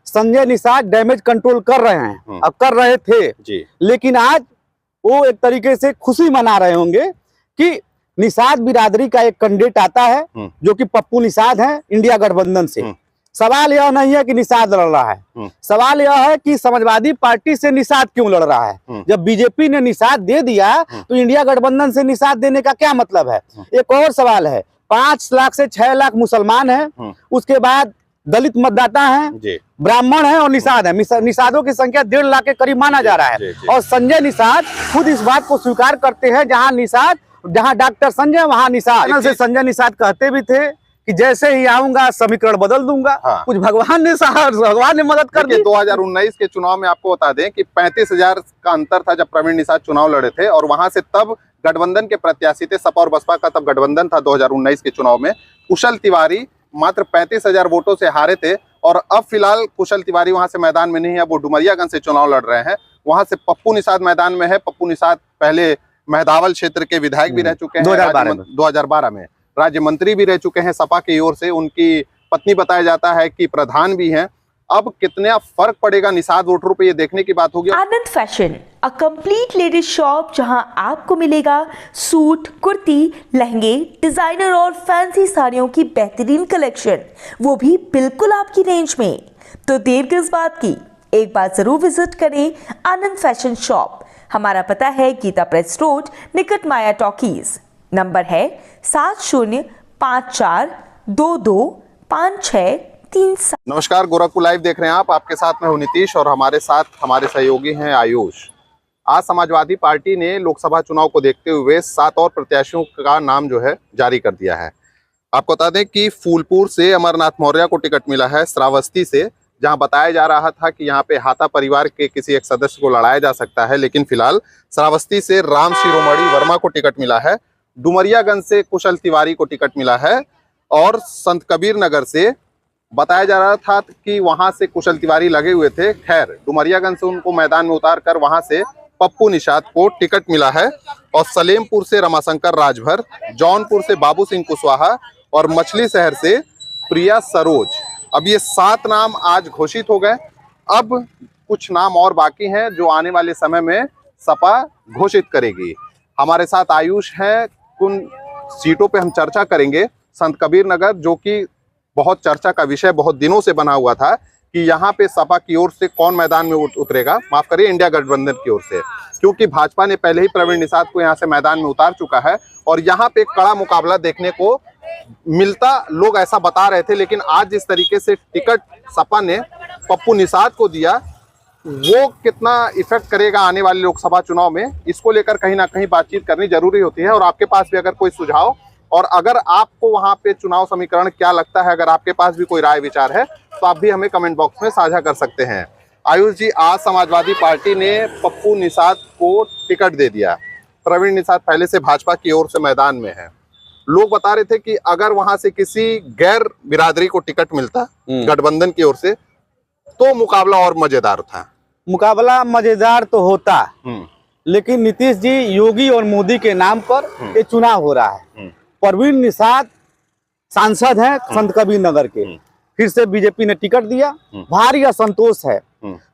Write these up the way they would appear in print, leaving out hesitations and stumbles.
Sanjay Nishad damage control कर रहे हैं, अब कर रहे थे जी। लेकिन आज वो एक तरीके से खुशी मना रहे होंगे कि निषाद बिरादरी का एक कैंडिडेट आता है जो कि पप्पू निषाद है इंडिया गठबंधन से। सवाल यह नहीं है कि निषाद लड़ रहा है, सवाल यह है कि समाजवादी पार्टी से निषाद क्यों लड़ रहा है। जब बीजेपी ने निषाद दे दिया तो इंडिया गठबंधन से निषाद देने का क्या मतलब है। एक और सवाल है, 5 लाख से 6 लाख मुसलमान हैं, उसके बाद दलित मतदाता हैं, ब्राह्मण हैं और निषाद है। निषादों की संख्या 1.5 लाख के करीब माना जा रहा है। और संजय निषाद खुद इस बात को स्वीकार करते हैं, जहां डॉक्टर संजय वहां निषाद। से संजय निषाद कहते भी थे कि जैसे ही आऊंगा समीकरण बदल दूंगा। कुछ भगवान ने मदद कर दी। 2019 के चुनाव में आपको बता दें कि 35,000 का अंतर था जब प्रवीण निषाद चुनाव लड़े थे, और वहां से तब गठबंधन के प्रत्याशी थे, सपा और बसपा का तब गठबंधन था 2019 के चुनाव में। कुशल तिवारी मात्र 35,000 वोटों से हारे थे, और अब फिलहाल कुशल तिवारी वहां से मैदान में नहीं है, वो डुमरियागंज से चुनाव लड़ रहे हैं। वहां से पप्पू निषाद मैदान में है। पप्पू निषाद पहले मेहदावल क्षेत्र के विधायक भी रह चुके हैं, 2012 में राज्य मंत्री भी रह चुके हैं सपा की ओर से। उनकी पत्नी बताया जाता है कि प्रधान भी हैं। अब कितना फर्क पड़ेगा निषाद वोटरों पे, ये देखने की बात होगी। Anand fashion, a complete ladies shop जहां आपको मिलेगा सूट, कुर्ती, लहंगे, डिजाइनर और फैंसी साड़ियों की बेहतरीन कलेक्शन, वो भी बिल्कुल आपकी रेंज में। तो देर किस बात की, एक बार जरूर विजिट करें आनंद फैशन शॉप। हमारा पता है गीता प्रेस रोड निकट माया टॉकीज। नंबर है 7054225637। नमस्कार, गोरखपुर लाइव देख रहे हैं आप। आपके साथ मैं हूं नीतीश और हमारे साथ हमारे सहयोगी हैं आयुष। आज समाजवादी पार्टी ने लोकसभा चुनाव को देखते हुए 7 और प्रत्याशियों का नाम जो है जारी कर दिया है। आपको बता दें कि फूलपुर से अमरनाथ मौर्य को टिकट मिला है, श्रावस्ती से जहां बताया जा रहा था कि यहां पे हाथा परिवार के किसी एक सदस्य को लड़ाया जा सकता है, लेकिन फिलहाल श्रावस्ती से राम शिरोमणि वर्मा को टिकट मिला है। डुमरियागंज से कुशल तिवारी को टिकट मिला है, और संत कबीर नगर से बताया जा रहा था कि वहां से कुशल तिवारी लगे हुए थे। खैर, डुमरियागंज से उनको मैदान में उतार कर वहां से पप्पू निषाद को टिकट मिला है, और सलेमपुर से रमाशंकर राजभर, जौनपुर से बाबू सिंह कुशवाहा और मछली शहर से प्रिया सरोज। अब ये 7 नाम आज घोषित हो गए। अब कुछ नाम और बाकी हैं जो आने वाले समय में सपा घोषित करेगी। हमारे साथ आयुष है, उन सीटों पे हम चर्चा करेंगे। संत कबीर नगर जो कि बहुत चर्चा का विषय बहुत दिनों से बना हुआ था कि यहाँ पे सपा की ओर से कौन मैदान में उतरेगा, माफ करिए इंडिया गठबंधन की ओर से, क्योंकि भाजपा ने पहले ही प्रवीण निषाद को यहाँ से मैदान में उतार चुका है और यहाँ पे कड़ा मुकाबला देखने को मिलता, लोग ऐसा बता रहे थे। लेकिन आज जिस तरीके से टिकट सपा ने पप्पू निषाद को दिया, वो कितना इफेक्ट करेगा आने वाले लोकसभा चुनाव में, इसको लेकर कहीं ना कहीं बातचीत करनी जरूरी होती है। और आपके पास भी अगर कोई सुझाव, और अगर आपको वहां पे चुनाव समीकरण क्या लगता है, अगर आपके पास भी कोई राय विचार है, तो आप भी हमें कमेंट बॉक्स में साझा कर सकते हैं। आयुष जी, आज समाजवादी पार्टी ने पप्पू निषाद को टिकट दे दिया। प्रवीण निषाद पहले से भाजपा की ओर से मैदान में है। लोग बता रहे थे कि अगर वहां से किसी गैर बिरादरी को टिकट मिलता गठबंधन की ओर से तो मुकाबला और मजेदार था। मुकाबला मजेदार तो होता, लेकिन नीतीश जी, योगी और मोदी के नाम पर ये चुनाव हो रहा है। प्रवीण निषाद सांसद हैं संत कबीर नगर के, फिर से बीजेपी ने टिकट दिया, भारी असंतोष है।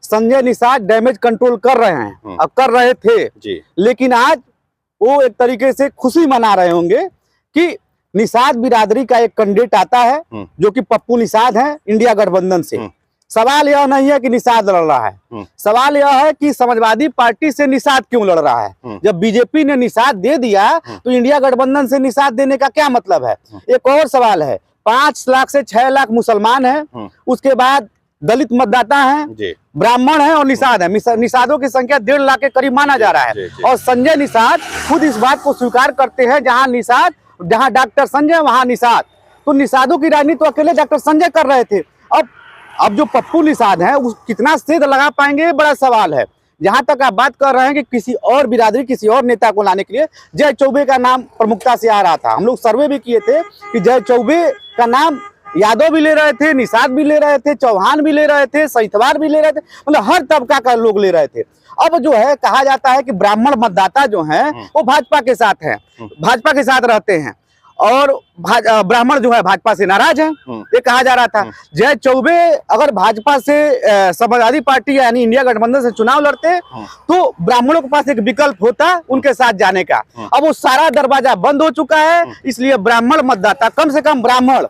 संजय निषाद डैमेज कंट्रोल कर रहे हैं, अब कर रहे थे लेकिन आज वो एक तरीके से खुशी मना रहे होंगे कि निषाद बिरादरी का एक कैंडिडेट आता है जो कि पप्पू निषाद है इंडिया गठबंधन से। सवाल यह नहीं है कि निषाद लड़ रहा है, सवाल यह है कि समाजवादी पार्टी से निषाद क्यों लड़ रहा है। जब बीजेपी ने निषाद दे दिया तो इंडिया गठबंधन से निषाद देने का क्या मतलब है। एक और सवाल है, 5 लाख से 6 लाख मुसलमान हैं, उसके बाद दलित मतदाता हैं, ब्राह्मण हैं और निषाद है। निषादों की संख्या 1.5 लाख के करीब माना जा रहा है। और संजय निषाद खुद इस बात को स्वीकार करते हैं, जहां डॉक्टर संजय वहां निषाद। तो निषादों की राजनीति तो अकेले डॉक्टर संजय कर रहे थे। अब जो पप्पू निषाद है वो कितना सेध लगा पाएंगे, बड़ा सवाल है। जहां तक आप बात कर रहे हैं कि किसी और बिरादरी, किसी और नेता को लाने के लिए जय चौबे का नाम प्रमुखता से आ रहा था। हम लोग सर्वे भी किए थे कि जय चौबे का नाम यादव भी ले रहे थे, निषाद भी ले रहे थे, चौहान भी ले रहे थे, सहितवार भी ले रहे थे, मतलब हर तबका का लोग ले रहे थे। अब जो है कहा जाता है कि ब्राह्मण मतदाता जो हैं वो भाजपा के साथ हैं, भाजपा के साथ रहते हैं। और ब्राह्मण जो है भाजपा से नाराज है, ये कहा जा रहा था। जय चौबे अगर भाजपा से समाजवादी पार्टी यानी इंडिया गठबंधन से चुनाव लड़ते तो ब्राह्मणों के पास एक विकल्प होता उनके साथ जाने का। अब वो सारा दरवाजा बंद हो चुका है, इसलिए ब्राह्मण मतदाता, कम से कम ब्राह्मण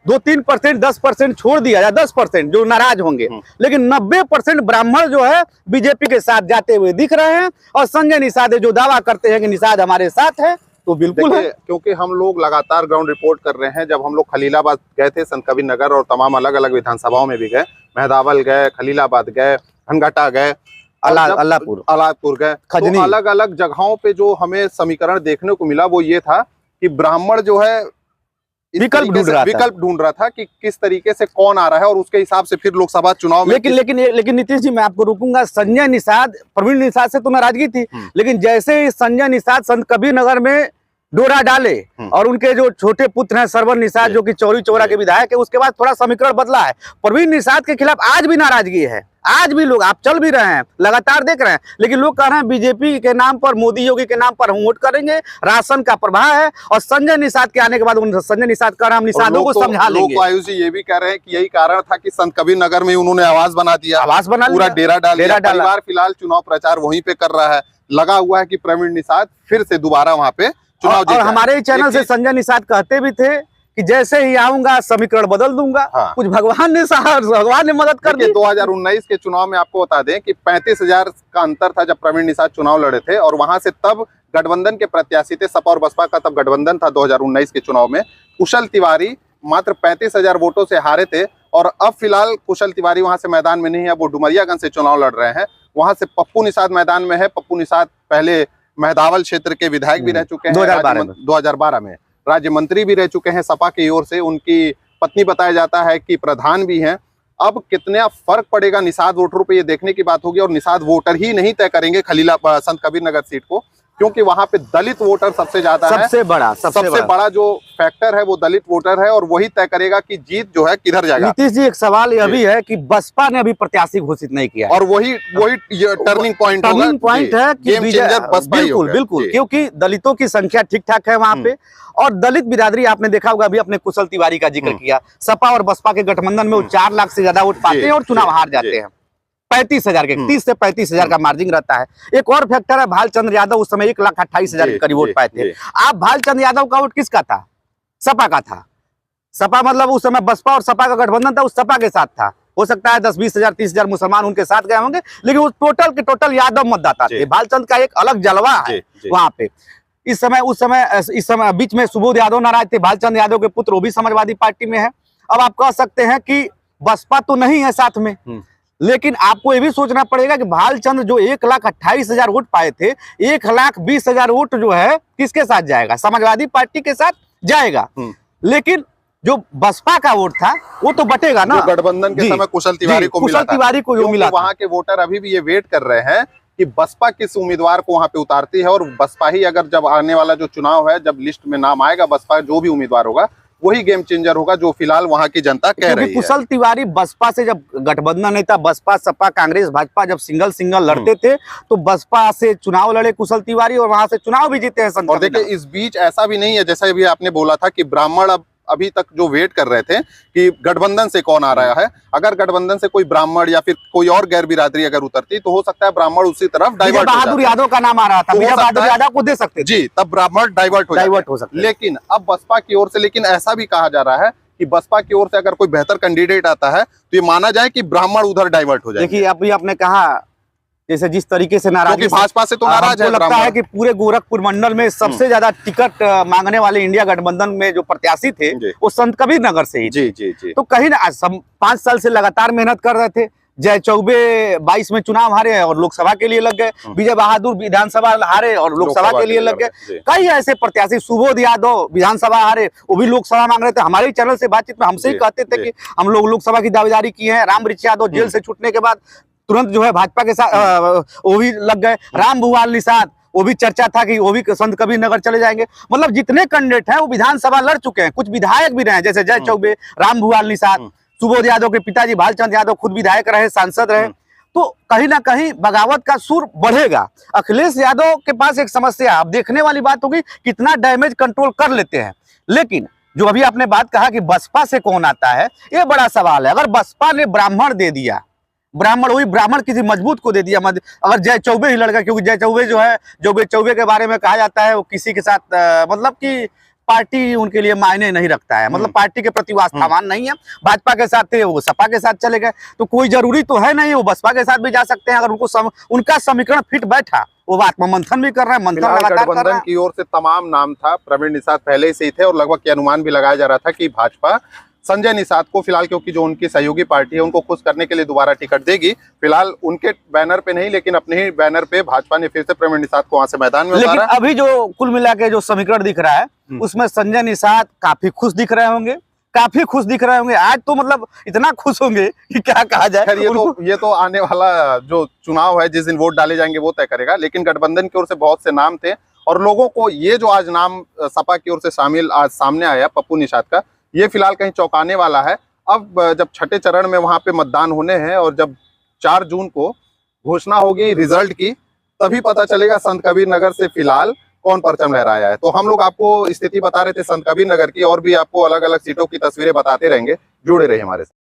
2-3%, 10% छोड़ दिया या 10% जो नाराज होंगे, लेकिन 90% ब्राह्मण जो है बीजेपी के साथ जाते हुए दिख रहे हैं। और संजय निषाद जो दावा करते हैं कि निषाद हमारे साथ है, तो बिल्कुल है। क्योंकि हम लोग लगातार ग्राउंड रिपोर्ट कर रहे हैं। जब हम लोग खलीलाबाद गए थे, संत कबीर नगर और तमाम अलग अलग विधानसभाओं में भी गए, मेहदावल गए, खलीलाबाद गए, घनघटा गए, अलापुर गए, तो अलग अलग जगहों पे जो हमें समीकरण देखने को मिला वो ये था कि ब्राह्मण जो है विकल्प ढूंढ रहा था कि किस तरीके से कौन आ रहा है और उसके हिसाब से फिर लोकसभा चुनाव में। लेकिन नीतीश जी, मैं आपको रोकूंगा। संजय निषाद, प्रवीण निषाद से तो नाराजगी थी, लेकिन जैसे ही संजय निषाद संत कबीर नगर में डोरा डाले और उनके जो छोटे पुत्र हैं सरवर निषाद जो कि चौरी चौरा के विधायक है, उसके बाद थोड़ा समीकरण बदला है। प्रवीण निषाद के खिलाफ आज भी नाराजगी है, आज भी लोग, आप चल भी रहे हैं, लगातार देख रहे हैं, लेकिन लोग कह रहे हैं बीजेपी के नाम पर, मोदी योगी के नाम पर हम वोट करेंगे, राशन का प्रभाव है। और संजय निषाद के आने के बाद संजय निषाद कह रहे हैं हम निषादों को समझा लेंगे। लोग आयुष जी ये भी कह रहे हैं कि यही कारण था कि संत कबीर नगर में उन्होंने आवाज बना दिया, पूरा डेरा डाल दिया। परिवार फिलहाल चुनाव प्रचार वहीं पे कर रहा है, लगा हुआ है कि प्रवीण निषाद फिर से दोबारा वहां पे चुनाव जीता। और हमारे चैनल से संजय निषाद कहते भी थे कि जैसे ही आऊंगा समीकरण बदल दूंगा। कुछ भगवान ने मदद कर दी। 2019 के चुनाव में आपको बता दें कि 35,000 का अंतर था जब प्रवीण निषाद चुनाव लड़े थे, और वहां से तब गठबंधन के प्रत्याशी थे, सपा और बसपा का तब गठबंधन था 2019 के चुनाव में। कुशल तिवारी मात्र 35,000 वोटों से हारे थे, और अब फिलहाल कुशल तिवारी वहां से मैदान में नहीं है, वो डुमरियागंज से चुनाव लड़ रहे हैं। वहां से पप्पू निषाद मैदान में है। पप्पू निषाद पहले मेहदावल क्षेत्र के विधायक भी रह चुके हैं, 2012 में राज्य मंत्री भी रह चुके हैं सपा की ओर से। उनकी पत्नी बताया जाता है कि प्रधान भी हैं। अब कितना फर्क पड़ेगा निषाद वोटरों पे, ये देखने की बात होगी। और निषाद वोटर ही नहीं तय करेंगे संत कबीर नगर सीट को, क्योंकि वहां पे दलित वोटर सबसे ज्यादा है। सबसे बड़ा जो फैक्टर है वो दलित वोटर है, और वही तय करेगा कि जीत जो है किधर जाएगा। नीतीश जी, एक सवाल यह भी है कि बसपा ने अभी प्रत्याशी घोषित नहीं किया, और वही टर्निंग पॉइंट है कि बिल्कुल, क्योंकि दलितों की संख्या ठीक ठाक है वहां पे। और दलित बिरादरी आपने देखा होगा, अभी अपने कुशल तिवारी का जिक्र किया, सपा और बसपा के गठबंधन में वो 4 लाख से ज्यादा वोट पाते हैं और चुनाव हार जाते हैं। 35,000 के 30 से 35,000 का मार्जिन रहता है। एक और फैक्टर है, भालचंद्र यादव उस समय 1,28,000 के करीब वोट पाए थे। आप भालचंद्र यादव का वोट किसका था? सपा का था। सपा मतलब उस समय बसपा और सपा का गठबंधन था, उस सपा के साथ था। हो सकता है 10-20,000 30,000 मुसलमान उनके साथ गए होंगे, लेकिन वो टोटल के टोटल यादव मतदाता थे। भालचंद्र का एक अलग जलवा है वहां पे। इस समय बीच में सुबोध यादव नाराज थे। भालचंद्र यादव के पुत्र वो भी समाजवादी पार्टी में है। अब आप कह सकते हैं कि बसपा तो नहीं है साथ में, लेकिन आपको ये भी सोचना पड़ेगा कि भालचंद्र जो 1,28,000 वोट पाए थे, 1,20,000 वोट जो है किसके साथ जाएगा? समाजवादी पार्टी के साथ जाएगा। लेकिन जो बसपा का वोट था वो तो बटेगा ना। गठबंधन के समय कुशल तिवारी को जो मिला, वहां के वोटर अभी भी ये वेट कर रहे हैं कि बसपा किस उम्मीदवार को वहां पे उतारती है। और बसपा ही अगर जब आने वाला जो चुनाव है, जब लिस्ट में नाम आएगा, बसपा जो भी उम्मीदवार होगा वही गेम चेंजर होगा, जो फिलहाल वहां की जनता कह रही है। कुशल तिवारी बसपा से जब गठबंधन नहीं था, बसपा सपा कांग्रेस भाजपा जब सिंगल लड़ते थे, तो बसपा से चुनाव लड़े कुशल तिवारी और वहां से चुनाव भी जीते हैं। और देखिए, इस बीच ऐसा भी नहीं है, जैसा अभी आपने बोला था कि ब्राह्मण अभी तक जो वेट कर रहे थे कि गठबंधन से कौन आ रहा है। अगर गठबंधन से कोई ब्राह्मण या फिर कोई और गैर बिरादरी अगर उतरती, तो हो सकता है ब्राह्मण उसी तरफ डाइवर्ट। बहादुर यादव का नाम आ रहा था, बहादुर यादव को दे सकते जी, तब ब्राह्मण डाइवर्ट हो सकते। लेकिन अब बसपा की ओर से, लेकिन ऐसा भी कहा जा रहा है कि बसपा की ओर से अगर कोई बेहतर कैंडिडेट आता है तो ये माना जाए कि ब्राह्मण उधर डाइवर्ट हो जाए। देखिए, अभी आपने कहा जैसे जिस तरीके से नाराज, भाजपा से तो नाराज है। लगता है कि पूरे गोरखपुर मंडल में सबसे ज्यादा टिकट मांगने वाले इंडिया गठबंधन में जो प्रत्याशी थे वो संत कबीर नगर से ही। जी। तो कहीं ना 5 साल से लगातार मेहनत कर रहे थे। जय चौबे 22 में चुनाव हारे और लोकसभा के लिए लग गए। विजय बहादुर विधानसभा हारे और लोकसभा के लिए लग गए। कई ऐसे प्रत्याशी, सुबोध यादव विधानसभा हारे, वो भी लोकसभा मांग रहे थे। हमारी चैनल से बातचीत में हमसे ही कहते थे कि हम लोग लोकसभा की दावेदारी की है। रामवृक्ष यादव जेल से छूटने के बाद तुरंत जो है भाजपा के साथ वो भी लग गए। राम भुवाल निषाद, वो भी चर्चा था कि वो भी संत कबीर नगर चले जाएंगे। मतलब जितने कैंडिडेट हैं वो विधानसभा लड़ चुके हैं। कुछ विधायक भी रहे, जैसे जय चौबे, राम भुवाल निषाद, सुबोध यादव के पिताजी भालचंद्र यादव खुद विधायक रहे, सांसद रहे। तो कहीं ना कहीं बगावत का सुर बढ़ेगा। अखिलेश यादव के पास एक समस्या, अब देखने वाली बात होगी कितना डैमेज कंट्रोल कर लेते हैं। लेकिन जो अभी आपने बात कहा कि बसपा से कौन आता है, ये बड़ा सवाल है। अगर बसपा ने ब्राह्मण दे दिया, ब्राह्मण किसी मजबूत को दे दिया, अगर जय चौबे ही लड़का, क्योंकि जय चौबे जो है, जय चौबे के बारे में कहा जाता है वो किसी के साथ मतलब कि पार्टी उनके लिए मायने नहीं रखता है, मतलब पार्टी के प्रति वो आस्थावान नहीं है। भाजपा के साथ थे, वो सपा के साथ चले गए, तो कोई जरूरी तो है नहीं, वो बसपा के साथ भी जा सकते हैं। अगर उनको उनका समीकरण फिट बैठा, वो आत्ममंथन भी कर रहे हैं, मंथन लगातार कर रहे गठबंधन हैं। की ओर से तमाम नाम था, प्रवीण निषाद पहले से ही थे और लगभग ये अनुमान भी लगाया जा रहा था कि भाजपा संजय निषाद को फिलहाल, क्योंकि जो उनकी सहयोगी पार्टी है उनको खुश करने के लिए दोबारा टिकट देगी। फिलहाल उनके बैनर पे नहीं, लेकिन अपने ही बैनर पे भाजपा ने फिर से प्रवीण निषाद को वहां से मैदान में लेकिन उतारा। अभी जो कुल मिला के जो समीकरण दिख रहा है, उसमें संजय निषाद काफी खुश दिख रहे होंगे, काफी खुश दिख रहे होंगे। आज तो मतलब इतना खुश होंगे कि क्या कहा जाए। खैर ये तो आने वाला जो चुनाव है, जिस दिन वोट डाले जाएंगे वो तय करेगा। लेकिन गठबंधन की ओर से बहुत से नाम थे और लोगों को ये जो आज नाम सपा की ओर से शामिल आज सामने आया पप्पू निषाद का, ये फिलहाल कहीं चौंकाने वाला है। अब जब छठे चरण में वहां पे मतदान होने हैं और जब 4 जून को घोषणा होगी रिजल्ट की, तभी पता चलेगा संत कबीर नगर से फिलहाल कौन परचम लहराया है। तो हम लोग आपको स्थिति बता रहे थे संत कबीर नगर की, और भी आपको अलग अलग सीटों की तस्वीरें बताते रहेंगे। जुड़े रहिए हमारे साथ।